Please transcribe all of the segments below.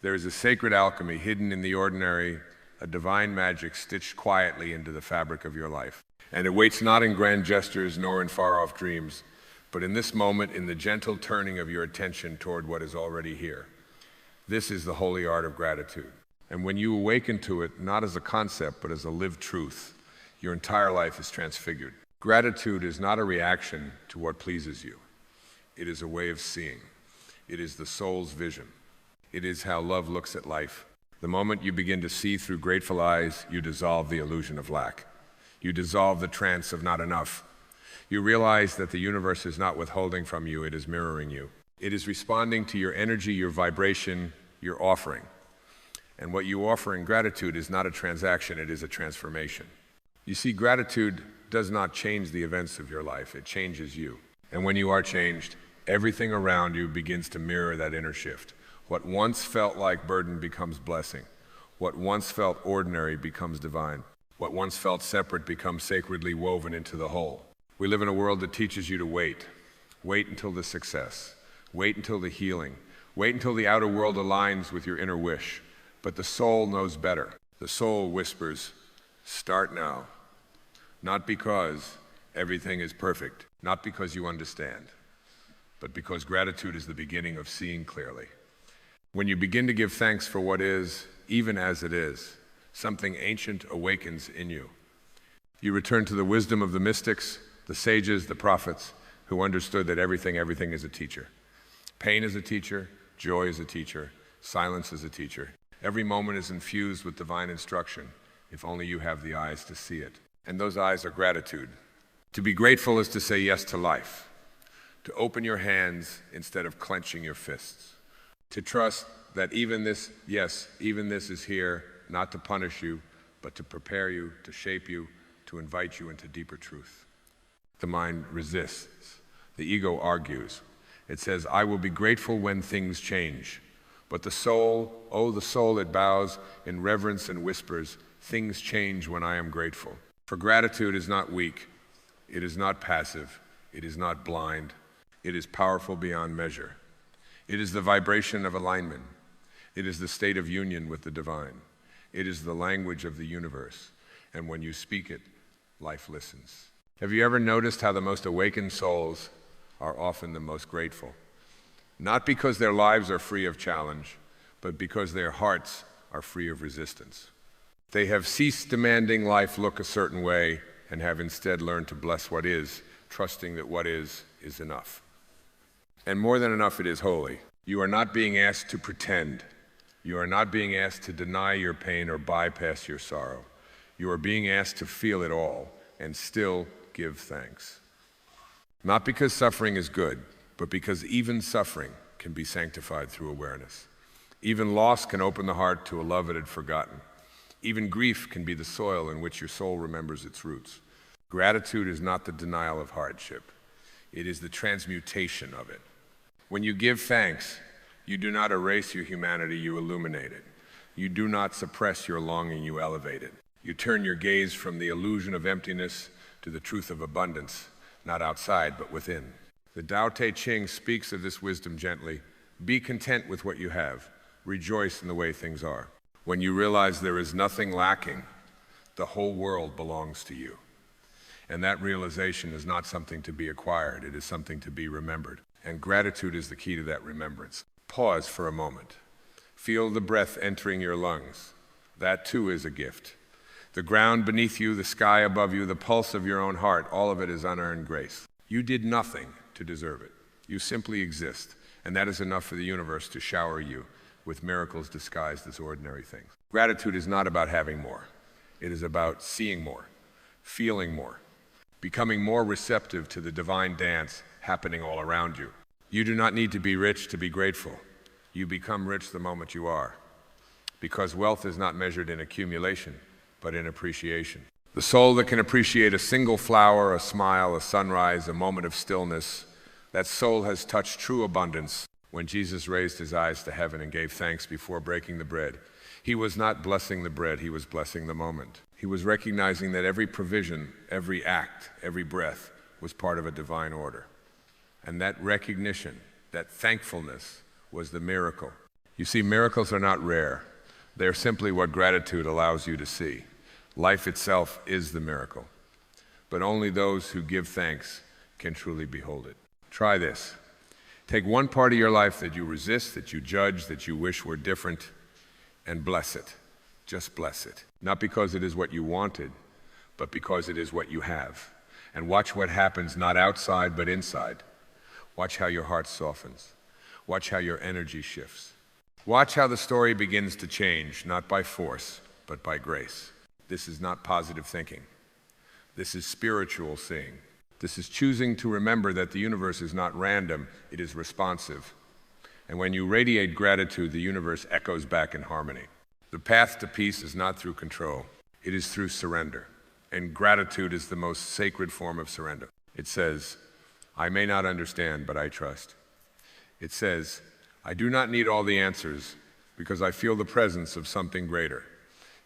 There is a sacred alchemy hidden in the ordinary, a divine magic stitched quietly into the fabric of your life. And it waits not in grand gestures nor in far-off dreams, but in this moment, in the gentle turning of your attention toward what is already here. This is the holy art of gratitude. And when you awaken to it, not as a concept, but as a lived truth, your entire life is transfigured. Gratitude is not a reaction to what pleases you. It is a way of seeing. It is the soul's vision. It is how love looks at life. The moment you begin to see through grateful eyes, you dissolve the illusion of lack. You dissolve the trance of not enough. You realize that the universe is not withholding from you, it is mirroring you. It is responding to your energy, your vibration, your offering. And what you offer in gratitude is not a transaction, it is a transformation. You see, gratitude does not change the events of your life, it changes you. And when you are changed, everything around you begins to mirror that inner shift. What once felt like burden becomes blessing. What once felt ordinary becomes divine. What once felt separate becomes sacredly woven into the whole. We live in a world that teaches you to wait. Wait until the success. Wait until the healing. Wait until the outer world aligns with your inner wish. But the soul knows better. The soul whispers, start now. Not because everything is perfect, not because you understand, but because gratitude is the beginning of seeing clearly. When you begin to give thanks for what is, even as it is, something ancient awakens in you. You return to the wisdom of the mystics, the sages, the prophets, who understood that everything is a teacher. Pain is a teacher, joy is a teacher, silence is a teacher. Every moment is infused with divine instruction, if only you have the eyes to see it. And those eyes are gratitude. To be grateful is to say yes to life, to open your hands instead of clenching your fists, to trust that even this is here, not to punish you, but to prepare you, to shape you, to invite you into deeper truth. The mind resists. The ego argues. It says, I will be grateful when things change. But the soul, oh, the soul, it bows in reverence and whispers, things change when I am grateful. For gratitude is not weak. It is not passive. It is not blind. It is powerful beyond measure. It is the vibration of alignment. It is the state of union with the divine. It is the language of the universe. And when you speak it, life listens. Have you ever noticed how the most awakened souls are often the most grateful? Not because their lives are free of challenge, but because their hearts are free of resistance. They have ceased demanding life look a certain way and have instead learned to bless what is, trusting that what is enough. And more than enough, it is holy. You are not being asked to pretend. You are not being asked to deny your pain or bypass your sorrow. You are being asked to feel it all and still give thanks. Not because suffering is good, but because even suffering can be sanctified through awareness. Even loss can open the heart to a love it had forgotten. Even grief can be the soil in which your soul remembers its roots. Gratitude is not the denial of hardship. It is the transmutation of it. When you give thanks, you do not erase your humanity, you illuminate it. You do not suppress your longing, you elevate it. You turn your gaze from the illusion of emptiness to the truth of abundance, not outside, but within. The Tao Te Ching speaks of this wisdom gently. Be content with what you have. Rejoice in the way things are. When you realize there is nothing lacking, the whole world belongs to you. And that realization is not something to be acquired, it is something to be remembered. And gratitude is the key to that remembrance. Pause for a moment. Feel the breath entering your lungs. That too is a gift. The ground beneath you, the sky above you, the pulse of your own heart, all of it is unearned grace. You did nothing to deserve it. You simply exist, and that is enough for the universe to shower you with miracles disguised as ordinary things. Gratitude is not about having more. It is about seeing more, feeling more, becoming more receptive to the divine dance happening all around you. You do not need to be rich to be grateful. You become rich the moment you are, because wealth is not measured in accumulation, but in appreciation. The soul that can appreciate a single flower, a smile, a sunrise, a moment of stillness, that soul has touched true abundance. When Jesus raised his eyes to heaven and gave thanks before breaking the bread, he was not blessing the bread, he was blessing the moment. He was recognizing that every provision, every act, every breath was part of a divine order. And that recognition, that thankfulness, was the miracle. You see, miracles are not rare. They're simply what gratitude allows you to see. Life itself is the miracle, but only those who give thanks can truly behold it. Try this. Take one part of your life that you resist, that you judge, that you wish were different, and bless it. Just bless it. Not because it is what you wanted, but because it is what you have. And watch what happens, not outside, but inside. Watch how your heart softens. Watch how your energy shifts. Watch how the story begins to change, not by force, but by grace. This is not positive thinking. This is spiritual seeing. This is choosing to remember that the universe is not random, it is responsive. And when you radiate gratitude, the universe echoes back in harmony. The path to peace is not through control, it is through surrender. And gratitude is the most sacred form of surrender. It says, I may not understand, but I trust. It says, I do not need all the answers because I feel the presence of something greater.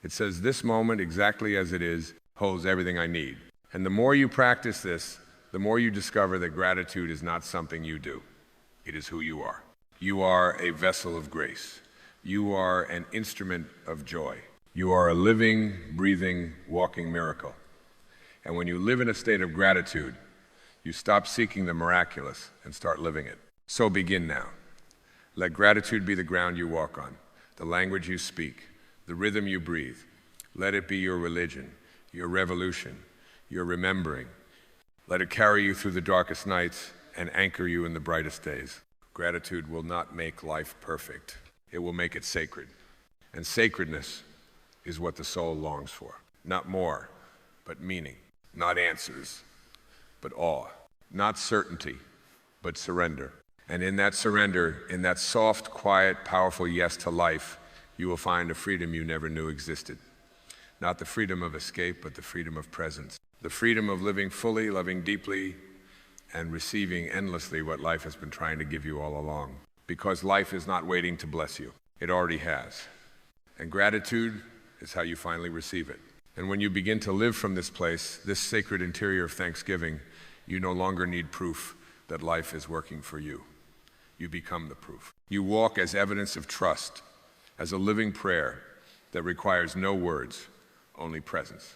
It says, this moment, exactly as it is, holds everything I need. And the more you practice this, the more you discover that gratitude is not something you do. It is who you are. You are a vessel of grace. You are an instrument of joy. You are a living, breathing, walking miracle. And when you live in a state of gratitude, you stop seeking the miraculous and start living it. So begin now. Let gratitude be the ground you walk on, the language you speak, the rhythm you breathe. Let it be your religion, your revolution, your remembering. Let it carry you through the darkest nights and anchor you in the brightest days. Gratitude will not make life perfect. It will make it sacred. And sacredness is what the soul longs for. Not more, but meaning. Not answers, but awe. Not certainty, but surrender. And in that surrender, in that soft, quiet, powerful yes to life, you will find a freedom you never knew existed. Not the freedom of escape, but the freedom of presence. The freedom of living fully, loving deeply, and receiving endlessly what life has been trying to give you all along. Because life is not waiting to bless you. It already has. And gratitude is how you finally receive it. And when you begin to live from this place, this sacred interior of thanksgiving, you no longer need proof that life is working for you. You become the proof. You walk as evidence of trust, as a living prayer that requires no words, only presence.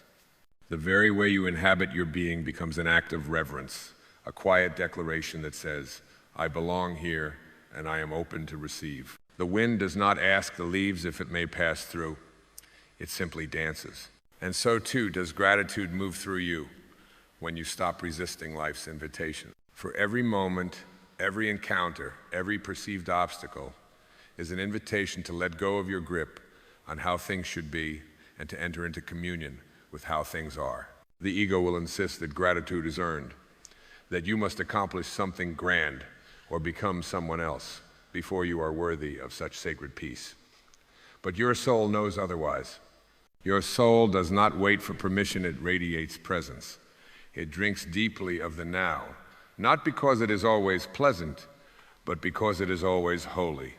The very way you inhabit your being becomes an act of reverence, a quiet declaration that says, I belong here and I am open to receive. The wind does not ask the leaves if it may pass through. It simply dances. And so too does gratitude move through you when you stop resisting life's invitation. For every moment, every encounter, every perceived obstacle is an invitation to let go of your grip on how things should be and to enter into communion with how things are. The ego will insist that gratitude is earned, that you must accomplish something grand or become someone else before you are worthy of such sacred peace. But your soul knows otherwise. Your soul does not wait for permission, it radiates presence. It drinks deeply of the now, not because it is always pleasant, but because it is always holy.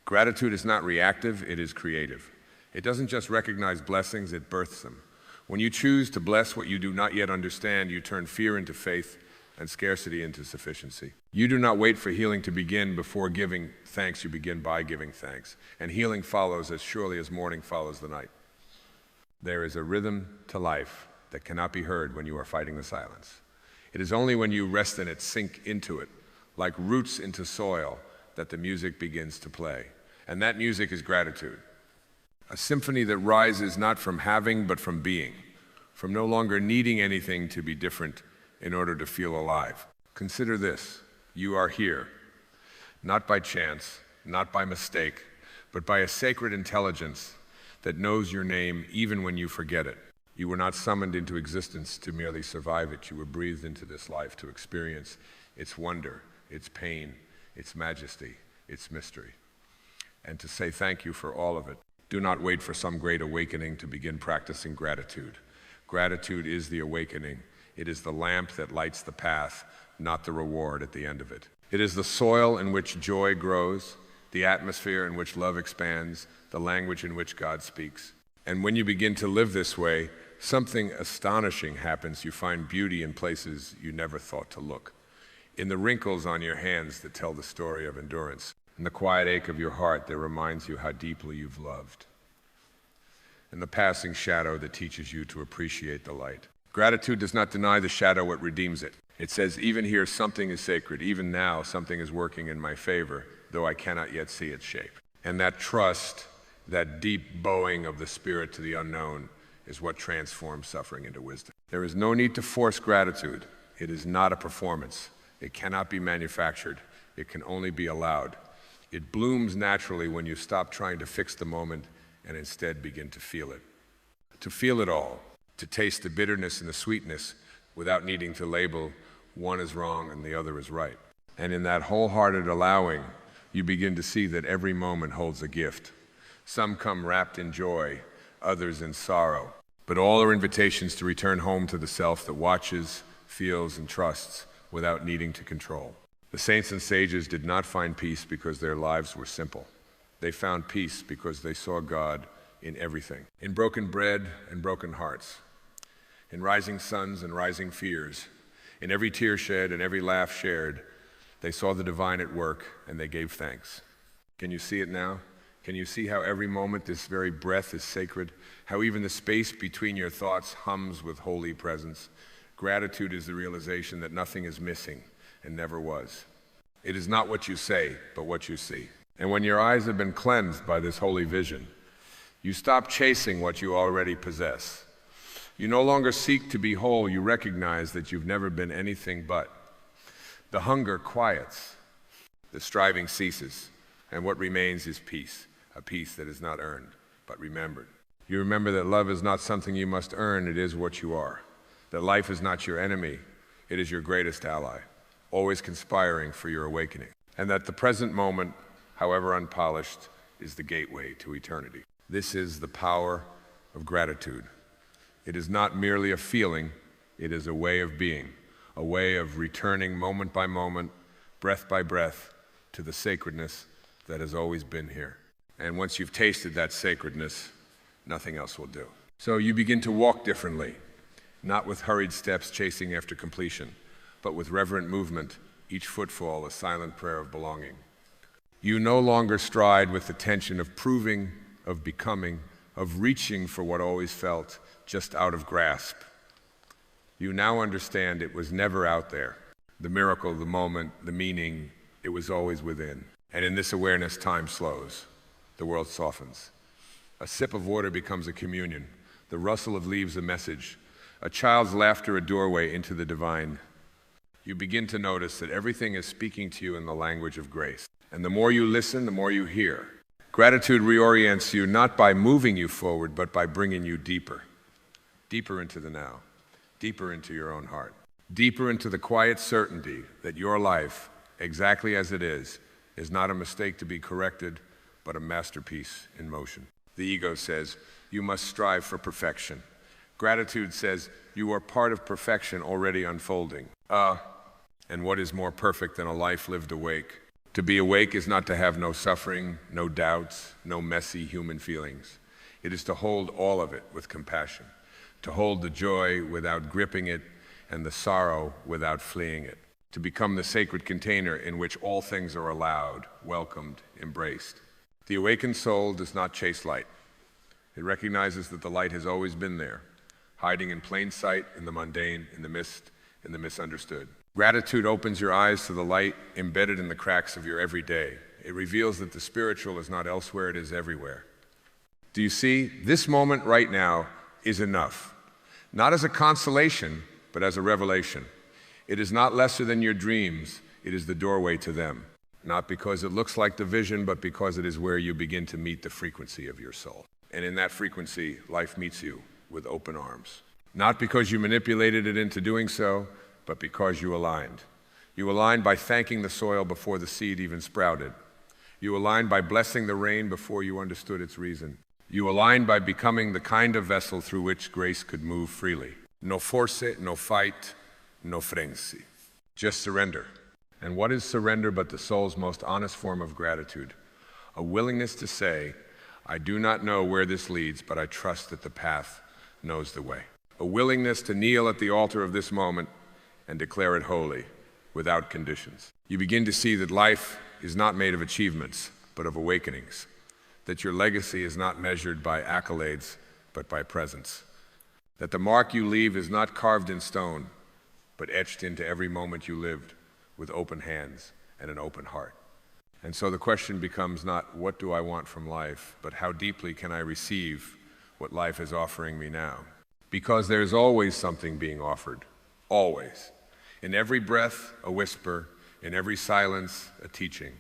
Gratitude is not reactive, it is creative. It doesn't just recognize blessings, it births them. When you choose to bless what you do not yet understand, you turn fear into faith and scarcity into sufficiency. You do not wait for healing to begin before giving thanks, you begin by giving thanks. And healing follows as surely as morning follows the night. There is a rhythm to life that cannot be heard when you are fighting the silence. It is only when you rest in it, sink into it, like roots into soil, that the music begins to play. And that music is gratitude. A symphony that rises not from having, but from being, from no longer needing anything to be different in order to feel alive. Consider this, you are here, not by chance, not by mistake, but by a sacred intelligence that knows your name even when you forget it. You were not summoned into existence to merely survive it. You were breathed into this life to experience its wonder, its pain, its majesty, its mystery, and to say thank you for all of it. Do not wait for some great awakening to begin practicing gratitude. Gratitude is the awakening. It is the lamp that lights the path, not the reward at the end of it. It is the soil in which joy grows, the atmosphere in which love expands, the language in which God speaks. And when you begin to live this way, something astonishing happens. You find beauty in places you never thought to look, in the wrinkles on your hands that tell the story of endurance, and the quiet ache of your heart that reminds you how deeply you've loved, and the passing shadow that teaches you to appreciate the light. Gratitude does not deny the shadow, it redeems it. It says, even here something is sacred, even now something is working in my favor, though I cannot yet see its shape. And that trust, that deep bowing of the spirit to the unknown, is what transforms suffering into wisdom. There is no need to force gratitude. It is not a performance. It cannot be manufactured. It can only be allowed. It blooms naturally when you stop trying to fix the moment and instead begin to feel it. To feel it all, to taste the bitterness and the sweetness without needing to label one is wrong and the other is right. And in that wholehearted allowing, you begin to see that every moment holds a gift. Some come wrapped in joy, others in sorrow, but all are invitations to return home to the self that watches, feels, and trusts without needing to control. The saints and sages did not find peace because their lives were simple. They found peace because they saw God in everything, in broken bread and broken hearts, in rising suns and rising fears, in every tear shed and every laugh shared. They saw the divine at work and they gave thanks. Can you see it now? Can you see how every moment, this very breath, is sacred? How even the space between your thoughts hums with holy presence? Gratitude is the realization that nothing is missing and never was. It is not what you say, but what you see. And when your eyes have been cleansed by this holy vision, you stop chasing what you already possess. You no longer seek to be whole. You recognize that you've never been anything but. The hunger quiets, the striving ceases, and what remains is peace, a peace that is not earned, but remembered. You remember that love is not something you must earn, it is what you are. That life is not your enemy, it is your greatest ally, always conspiring for your awakening. And that the present moment, however unpolished, is the gateway to eternity. This is the power of gratitude. It is not merely a feeling, it is a way of being, a way of returning moment by moment, breath by breath, to the sacredness that has always been here. And once you've tasted that sacredness, nothing else will do. So you begin to walk differently, not with hurried steps chasing after completion, but with reverent movement, each footfall a silent prayer of belonging. You no longer stride with the tension of proving, of becoming, of reaching for what always felt just out of grasp. You now understand it was never out there. The miracle, the moment, the meaning, it was always within. And in this awareness, time slows. The world softens. A sip of water becomes a communion. The rustle of leaves a message. A child's laughter a doorway into the divine. You begin to notice that everything is speaking to you in the language of grace. And the more you listen, the more you hear. Gratitude reorients you not by moving you forward, but by bringing you deeper. Deeper into the now. Deeper into your own heart. Deeper into the quiet certainty that your life, exactly as it is not a mistake to be corrected, but a masterpiece in motion. The ego says, you must strive for perfection. Gratitude says, you are part of perfection already unfolding. And what is more perfect than a life lived awake? To be awake is not to have no suffering, no doubts, no messy human feelings. It is to hold all of it with compassion, to hold the joy without gripping it and the sorrow without fleeing it, to become the sacred container in which all things are allowed, welcomed, embraced. The awakened soul does not chase light. It recognizes that the light has always been there, hiding in plain sight, in the mundane, in the mist, in the misunderstood. Gratitude opens your eyes to the light embedded in the cracks of your everyday. It reveals that the spiritual is not elsewhere, it is everywhere. Do you see? This moment right now is enough. Not as a consolation, but as a revelation. It is not lesser than your dreams, it is the doorway to them. Not because it looks like the vision, but because it is where you begin to meet the frequency of your soul. And in that frequency, life meets you with open arms. Not because you manipulated it into doing so, but because you aligned. You aligned by thanking the soil before the seed even sprouted. You aligned by blessing the rain before you understood its reason. You aligned by becoming the kind of vessel through which grace could move freely. No force, no fight, no frenzy. Just surrender. And what is surrender but the soul's most honest form of gratitude? A willingness to say, I do not know where this leads, but I trust that the path knows the way. A willingness to kneel at the altar of this moment and declare it holy, without conditions. You begin to see that life is not made of achievements, but of awakenings. That your legacy is not measured by accolades, but by presence. That the mark you leave is not carved in stone, but etched into every moment you lived with open hands and an open heart. And so the question becomes not, what do I want from life, but how deeply can I receive what life is offering me now? Because there's always something being offered, always. In every breath, a whisper. In every silence, a teaching.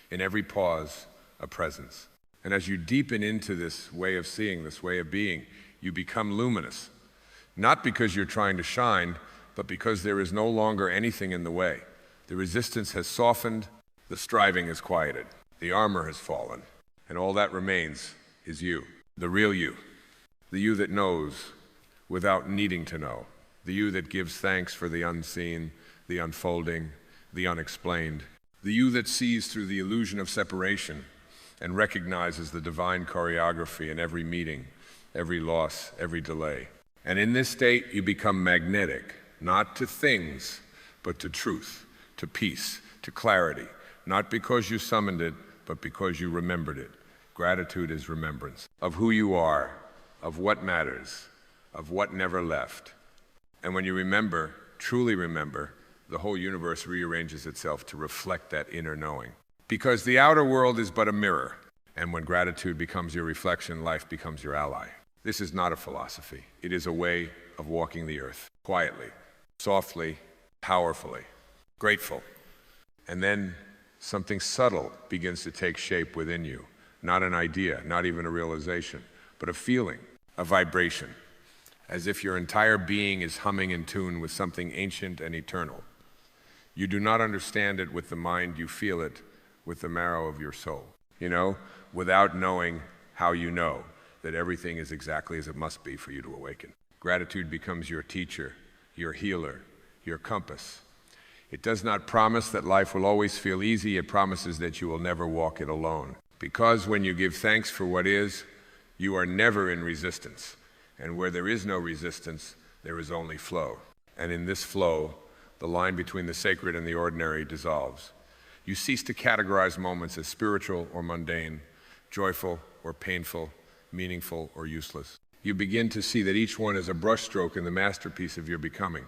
In every pause, a presence. And as you deepen into this way of seeing, this way of being, you become luminous. Not because you're trying to shine, but because there is no longer anything in the way. The resistance has softened, the striving is quieted, the armor has fallen, and all that remains is you, the real you, the you that knows without needing to know, the you that gives thanks for the unseen, the unfolding, the unexplained, the you that sees through the illusion of separation and recognizes the divine choreography in every meeting, every loss, every delay. And in this state, you become magnetic, not to things, but to truth, to peace, to clarity, not because you summoned it, but because you remembered it. Gratitude is remembrance of who you are, of what matters, of what never left. And when you remember, truly remember, the whole universe rearranges itself to reflect that inner knowing. Because the outer world is but a mirror, and when gratitude becomes your reflection, life becomes your ally. This is not a philosophy. It is a way of walking the earth, quietly, softly, powerfully, grateful. And then something subtle begins to take shape within you. Not an idea, not even a realization, but a feeling, a vibration, as if your entire being is humming in tune with something ancient and eternal. You do not understand it with the mind, you feel it with the marrow of your soul. Without knowing how you know that everything is exactly as it must be for you to awaken. Gratitude becomes your teacher, your healer, your compass. It does not promise that life will always feel easy, it promises that you will never walk it alone. Because when you give thanks for what is, you are never in resistance. And where there is no resistance, there is only flow. And in this flow, the line between the sacred and the ordinary dissolves. You cease to categorize moments as spiritual or mundane, joyful or painful, meaningful or useless. You begin to see that each one is a brushstroke in the masterpiece of your becoming.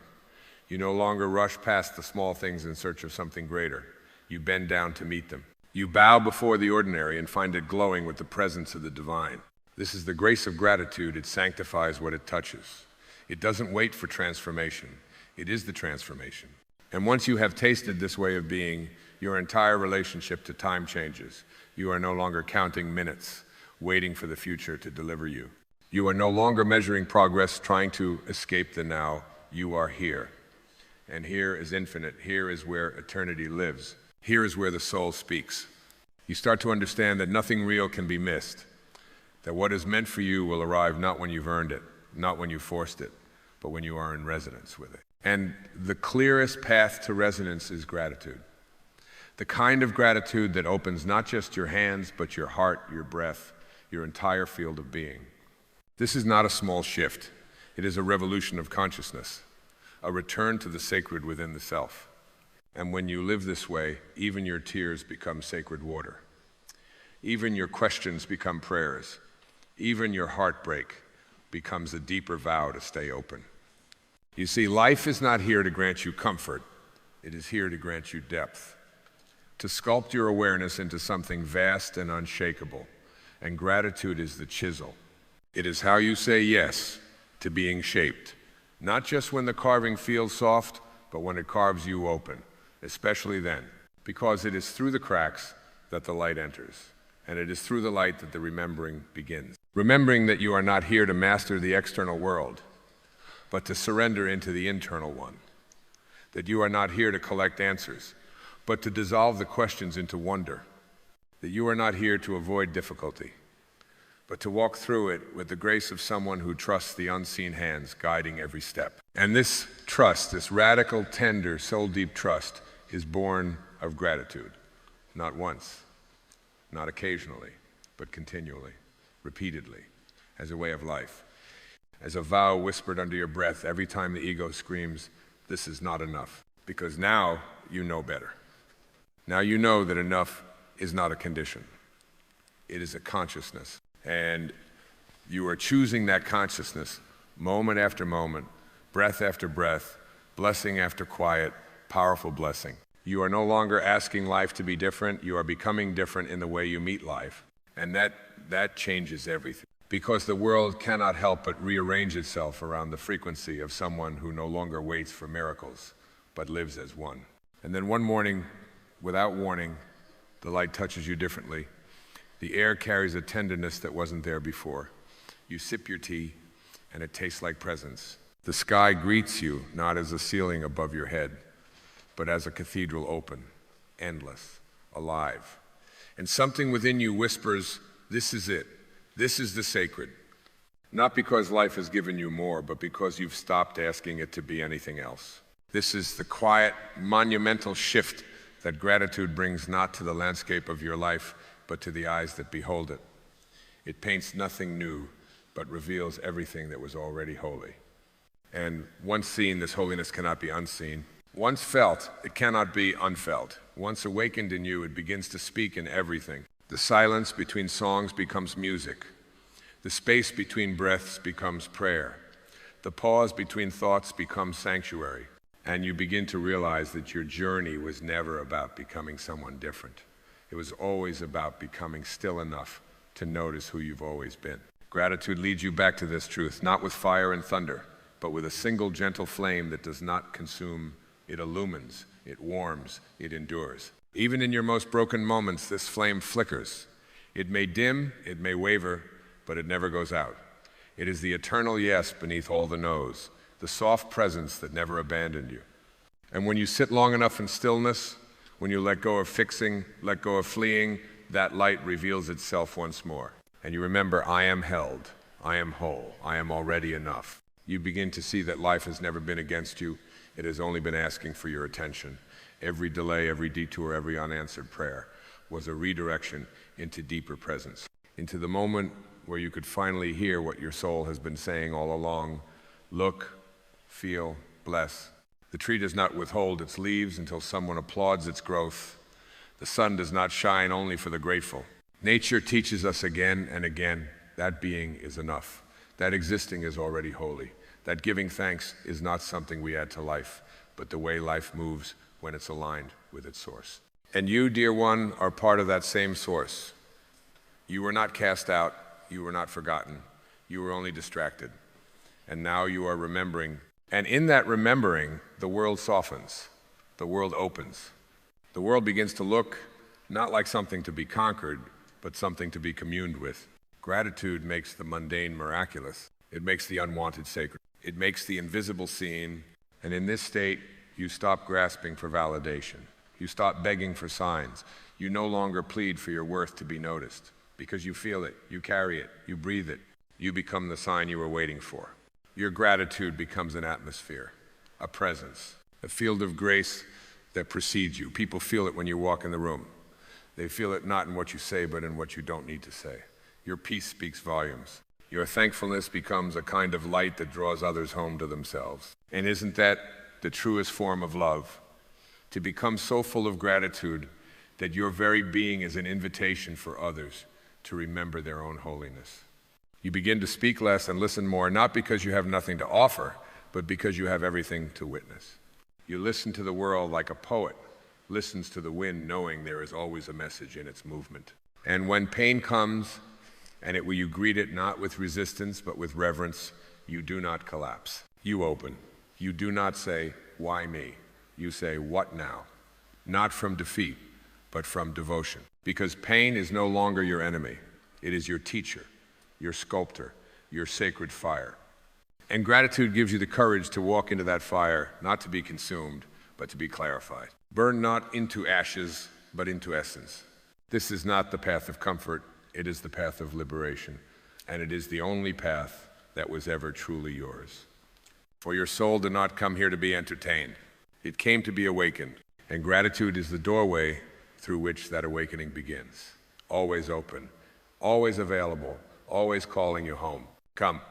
You no longer rush past the small things in search of something greater. You bend down to meet them. You bow before the ordinary and find it glowing with the presence of the divine. This is the grace of gratitude. It sanctifies what it touches. It doesn't wait for transformation. It is the transformation. And once you have tasted this way of being, your entire relationship to time changes. You are no longer counting minutes, waiting for the future to deliver you. You are no longer measuring progress, trying to escape the now. You are here. And here is infinite. Here is where eternity lives. Here is where the soul speaks. You start to understand that nothing real can be missed, that what is meant for you will arrive not when you've earned it, not when you forced it, but when you are in resonance with it. And the clearest path to resonance is gratitude. The kind of gratitude that opens not just your hands, but your heart, your breath, your entire field of being. This is not a small shift. It is a revolution of consciousness, a return to the sacred within the self. And when you live this way, even your tears become sacred water. Even your questions become prayers. Even your heartbreak becomes a deeper vow to stay open. You see, life is not here to grant you comfort. It is here to grant you depth, to sculpt your awareness into something vast and unshakable. And gratitude is the chisel. It is how you say yes to being shaped, not just when the carving feels soft, but when it carves you open, especially then, because it is through the cracks that the light enters, and it is through the light that the remembering begins. Remembering that you are not here to master the external world, but to surrender into the internal one. That you are not here to collect answers, but to dissolve the questions into wonder. That you are not here to avoid difficulty, but to walk through it with the grace of someone who trusts the unseen hands guiding every step. And this trust, this radical, tender, soul-deep trust, is born of gratitude. Not once, not occasionally, but continually, repeatedly, as a way of life. As a vow whispered under your breath every time the ego screams, "This is not enough," because now you know better. Now you know that enough is not a condition. It is a consciousness. And you are choosing that consciousness moment after moment, breath after breath, blessing after quiet, powerful blessing. You are no longer asking life to be different. You are becoming different in the way you meet life. And that changes everything. Because the world cannot help but rearrange itself around the frequency of someone who no longer waits for miracles, but lives as one. And then one morning, without warning, the light touches you differently. The air carries a tenderness that wasn't there before. You sip your tea, and it tastes like presents. The sky greets you, not as a ceiling above your head, but as a cathedral open, endless, alive. And something within you whispers, this is it. This is the sacred. Not because life has given you more, but because you've stopped asking it to be anything else. This is the quiet, monumental shift that gratitude brings not to the landscape of your life, but to the eyes that behold it. It paints nothing new, but reveals everything that was already holy. And once seen, this holiness cannot be unseen. Once felt, it cannot be unfelt. Once awakened in you, it begins to speak in everything. The silence between songs becomes music. The space between breaths becomes prayer. The pause between thoughts becomes sanctuary. And you begin to realize that your journey was never about becoming someone different. It was always about becoming still enough to notice who you've always been. Gratitude leads you back to this truth, not with fire and thunder, but with a single gentle flame that does not consume. It illumines, it warms, it endures. Even in your most broken moments, this flame flickers. It may dim, it may waver, but it never goes out. It is the eternal yes beneath all the no's, the soft presence that never abandoned you. And when you sit long enough in stillness, when you let go of fixing, let go of fleeing, that light reveals itself once more. And you remember, I am held, I am whole, I am already enough. You begin to see that life has never been against you. It has only been asking for your attention. Every delay, every detour, every unanswered prayer was a redirection into deeper presence, into the moment where you could finally hear what your soul has been saying all along. Look, feel, bless. The tree does not withhold its leaves until someone applauds its growth. The sun does not shine only for the grateful. Nature teaches us again and again that being is enough, that existing is already holy, that giving thanks is not something we add to life, but the way life moves when it's aligned with its source. And you, dear one, are part of that same source. You were not cast out, you were not forgotten, you were only distracted. And now you are remembering. And in that remembering, the world softens, the world opens. The world begins to look not like something to be conquered, but something to be communed with. Gratitude makes the mundane miraculous. It makes the unwanted sacred. It makes the invisible seen. And in this state, you stop grasping for validation. You stop begging for signs. You no longer plead for your worth to be noticed, because you feel it, you carry it, you breathe it. You become the sign you were waiting for. Your gratitude becomes an atmosphere, a presence, a field of grace that precedes you. People feel it when you walk in the room. They feel it not in what you say, but in what you don't need to say. Your peace speaks volumes. Your thankfulness becomes a kind of light that draws others home to themselves. And isn't that the truest form of love? To become so full of gratitude that your very being is an invitation for others to remember their own holiness. You begin to speak less and listen more, not because you have nothing to offer, but because you have everything to witness. You listen to the world like a poet listens to the wind, knowing there is always a message in its movement. And when pain comes, and you greet it not with resistance, but with reverence, you do not collapse. You open. You do not say, why me? You say, what now? Not from defeat, but from devotion. Because pain is no longer your enemy. It is your teacher, your sculptor, your sacred fire. And gratitude gives you the courage to walk into that fire, not to be consumed, but to be clarified. Burn not into ashes, but into essence. This is not the path of comfort. It is the path of liberation. And it is the only path that was ever truly yours. For your soul did not come here to be entertained. It came to be awakened. And gratitude is the doorway through which that awakening begins. Always open, always available, always calling you home. Come.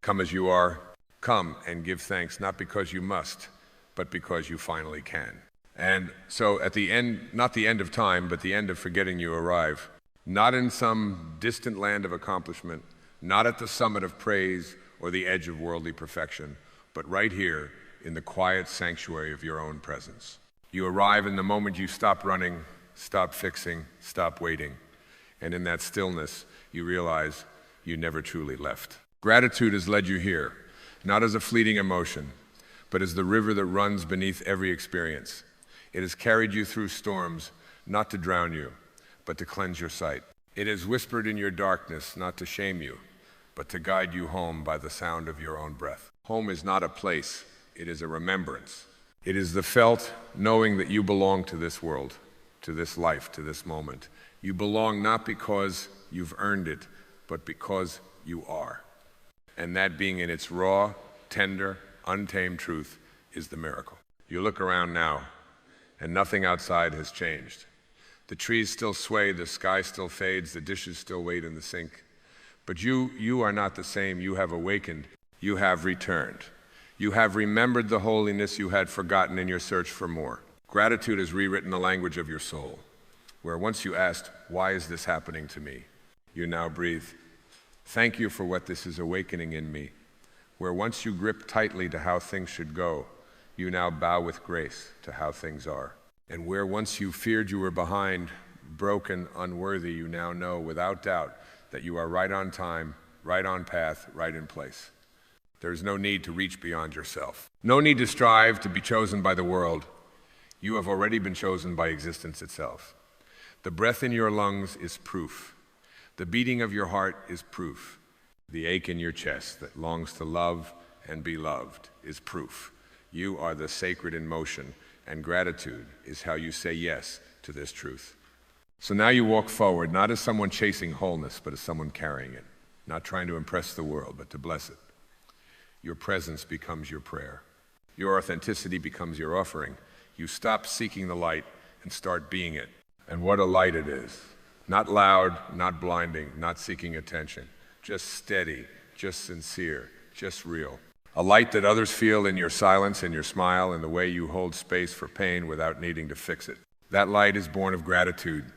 Come as you are. Come and give thanks, not because you must, but because you finally can. And so at the end, not the end of time, but the end of forgetting, you arrive. Not in some distant land of accomplishment, not at the summit of praise or the edge of worldly perfection, but right here in the quiet sanctuary of your own presence. You arrive in the moment you stop running, stop fixing, stop waiting. And in that stillness, you realize you never truly left. Gratitude has led you here, not as a fleeting emotion, but as the river that runs beneath every experience. It has carried you through storms, not to drown you, but to cleanse your sight. It has whispered in your darkness, not to shame you, but to guide you home by the sound of your own breath. Home is not a place, it is a remembrance. It is the felt knowing that you belong to this world, to this life, to this moment. You belong not because you've earned it, but because you are. And that being in its raw, tender, untamed truth is the miracle. You look around now, and nothing outside has changed. The trees still sway, the sky still fades, the dishes still wait in the sink. But you are not the same. You have awakened. You have returned. You have remembered the holiness you had forgotten in your search for more. Gratitude has rewritten the language of your soul, where once you asked, "Why is this happening to me?" you now breathe, "Thank you for what this is awakening in me." Where once you grip tightly to how things should go, you now bow with grace to how things are. And where once you feared you were behind, broken, unworthy, you now know without doubt that you are right on time, right on path, right in place. There is no need to reach beyond yourself. No need to strive to be chosen by the world. You have already been chosen by existence itself. The breath in your lungs is proof. The beating of your heart is proof. The ache in your chest that longs to love and be loved is proof. You are the sacred in motion, and gratitude is how you say yes to this truth. So now you walk forward, not as someone chasing wholeness, but as someone carrying it, not trying to impress the world, but to bless it. Your presence becomes your prayer. Your authenticity becomes your offering. You stop seeking the light and start being it. And what a light it is. Not loud, not blinding, not seeking attention. Just steady, just sincere, just real. A light that others feel in your silence, in your smile, in the way you hold space for pain without needing to fix it. That light is born of gratitude,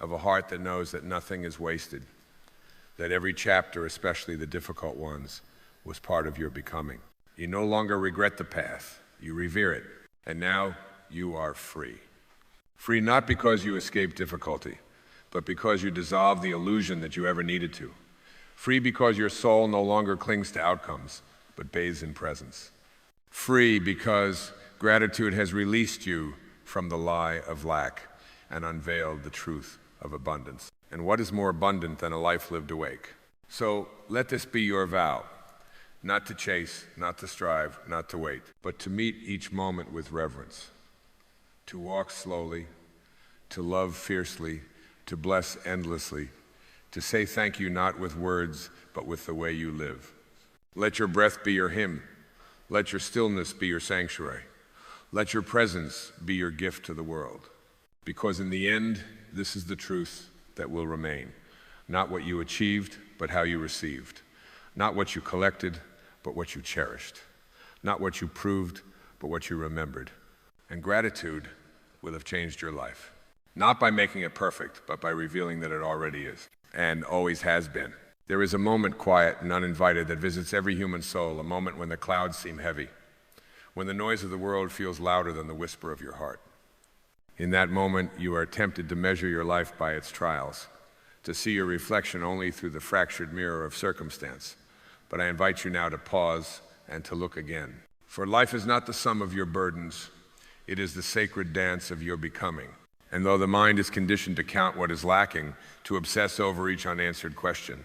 of a heart that knows that nothing is wasted, that every chapter, especially the difficult ones, was part of your becoming. You no longer regret the path, you revere it, and now you are free. Free not because you escaped difficulty, but because you dissolved the illusion that you ever needed to. Free because your soul no longer clings to outcomes, but bathes in presence. Free because gratitude has released you from the lie of lack and unveiled the truth of abundance. And what is more abundant than a life lived awake? So let this be your vow, not to chase, not to strive, not to wait, but to meet each moment with reverence, to walk slowly, to love fiercely, to bless endlessly, to say thank you not with words, but with the way you live. Let your breath be your hymn. Let your stillness be your sanctuary. Let your presence be your gift to the world. Because in the end, this is the truth that will remain. Not what you achieved, but how you received. Not what you collected, but what you cherished. Not what you proved, but what you remembered. And gratitude will have changed your life. Not by making it perfect, but by revealing that it already is, and always has been. There is a moment, quiet and uninvited, that visits every human soul, a moment when the clouds seem heavy, when the noise of the world feels louder than the whisper of your heart. In that moment, you are tempted to measure your life by its trials, to see your reflection only through the fractured mirror of circumstance. But I invite you now to pause and to look again. For life is not the sum of your burdens, it is the sacred dance of your becoming. And though the mind is conditioned to count what is lacking, to obsess over each unanswered question,